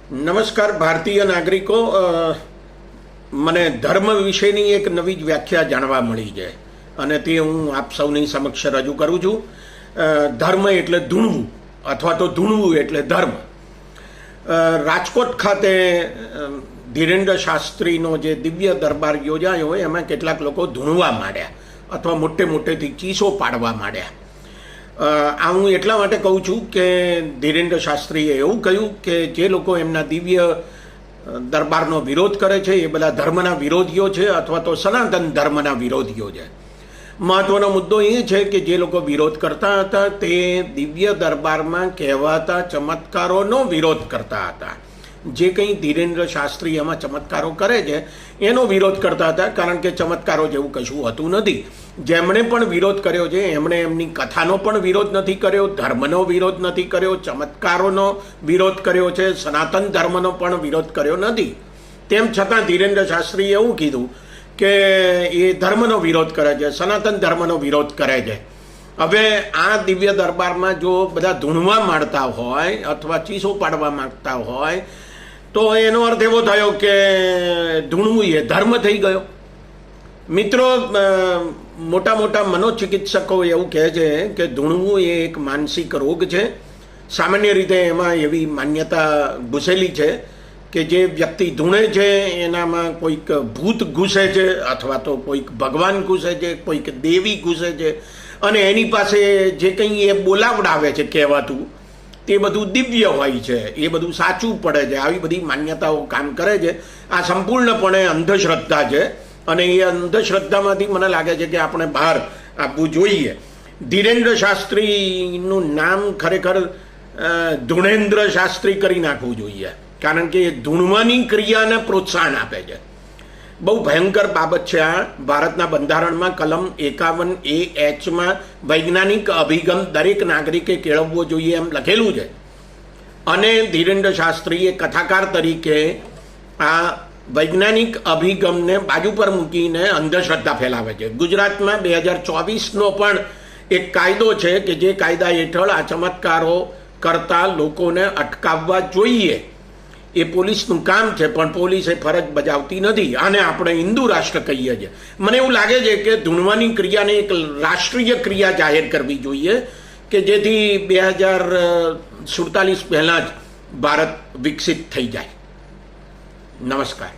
નમસ્કાર ભારતીય નાગરિકો, મને ધર્મ વિશેની એક નવી જ વ્યાખ્યા જાણવા મળી છે અને તે હું આપ સૌની સમક્ષ રજૂ કરું છું. ધર્મ એટલે ધૂણવું અથવા તો ધૂણવું એટલે ધર્મ. રાજકોટ ખાતે ધીરેન્દ્ર શાસ્ત્રીનો જે દિવ્ય દરબાર યોજાયો હોય એમાં કેટલાક લોકો ધૂણવા માંડ્યા અથવા મોટેથી ચીસો પાડવા માંડ્યા. આ હું એટલા માટે કહું છું કે ધીરેન્દ્ર શાસ્ત્રીએ એવું કહ્યું કે જે લોકો એમના દિવ્ય દરબારનો વિરોધ કરે છે એ બધા ધર્મના વિરોધીઓ છે અથવા તો સનાતન ધર્મના વિરોધીઓ છે. મહત્વનો મુદ્દો એ છે કે જે લોકો વિરોધ કરતા હતા તે દિવ્ય દરબારમાં કહેવાતા ચમત્કારોનો વિરોધ કરતા હતા. જે કંઈ ધીરેન્દ્ર શાસ્ત્રી એમાં ચમત્કારો કરે છે એનો વિરોધ કરતા હતા, કારણ કે ચમત્કારો જેવું કશું હતું નથી. જેમણે પણ વિરોધ કર્યો છે એમણે એમની કથાનો પણ વિરોધ નથી કર્યો, ધર્મનો વિરોધ નથી કર્યો, ચમત્કારોનો વિરોધ કર્યો છે, સનાતન ધર્મનો પણ વિરોધ કર્યો નથી. તેમ છતાં ધીરેન્દ્ર શાસ્ત્રીએ એવું કીધું કે એ ધર્મનો વિરોધ કરે છે, સનાતન ધર્મનો વિરોધ કરે છે. હવે આ દિવ્ય દરબારમાં જો બધા ધૂણવા માંડતા હોય અથવા ચીસો પાડવા માંગતા હોય તો એનો અર્થ એવો થયો કે ધૂણવું એ ધર્મ થઈ ગયો. મિત્રો, મોટા મનોચિકિત્સકો એવું કહે છે કે ધૂણવું એ એક માનસિક રોગ છે. સામાન્ય રીતે એમાં એવી માન્યતા ઘૂસેલી છે કે જે વ્યક્તિ ધૂણે છે એનામાં કોઈક ભૂત ઘૂસે છે અથવા તો કોઈક ભગવાન ઘૂસે છે, કોઈક દેવી ઘૂસે છે અને એની પાસે જે કંઈ એ બોલાવડાવે છે કહેવાતું તે બધું દિવ્ય હોય છે, એ બધું સાચું પડે છે. આવી બધી માન્યતાઓ કામ કરે છે. આ સંપૂર્ણપણે અંધશ્રદ્ધા છે અને એ અંધશ્રદ્ધામાંથી મને લાગે છે કે આપણે બહાર આવવું જોઈએ. ધીરેન્દ્ર શાસ્ત્રીનું નામ ખરેખર ધૂણેન્દ્ર શાસ્ત્રી કરી નાખવું જોઈએ, કારણ કે એ ધૂણવાની ક્રિયાને પ્રોત્સાહન આપે છે. બહુ ભયંકર બાબત છે આ. ભારતના બંધારણમાં કલમ 51A(h)માં વૈજ્ઞાનિક અભિગમ દરેક નાગરિકે કેળવવો જોઈએ એમ લખેલું છે. અને ધીરેન્દ્ર શાસ્ત્રીએ કથાકાર તરીકે આ વૈજ્ઞાનિક અભિગમને બાજુ પર મૂકીને અંધશ્રદ્ધા ફેલાવે છે. ગુજરાતમાં 2024નો પણ એક કાયદો છે કે જે કાયદા હેઠળ આ ચમત્કારો કરતા લોકોને અટકાવવા જોઈએ. એ પોલીસનું કામ છે, પણ પોલીસ એ ફરજ બજાવતી નથી. આને આપણે હિન્દુ રાષ્ટ્ર કહીએ છીએ. મને એવું લાગે છે કે ધૂણવાની ક્રિયાને એક રાષ્ટ્રીય ક્રિયા જાહેર કરવી જોઈએ કે જેથી 2047 પહેલાં જ ભારત વિકસિત થઈ જાય. નમસ્કાર.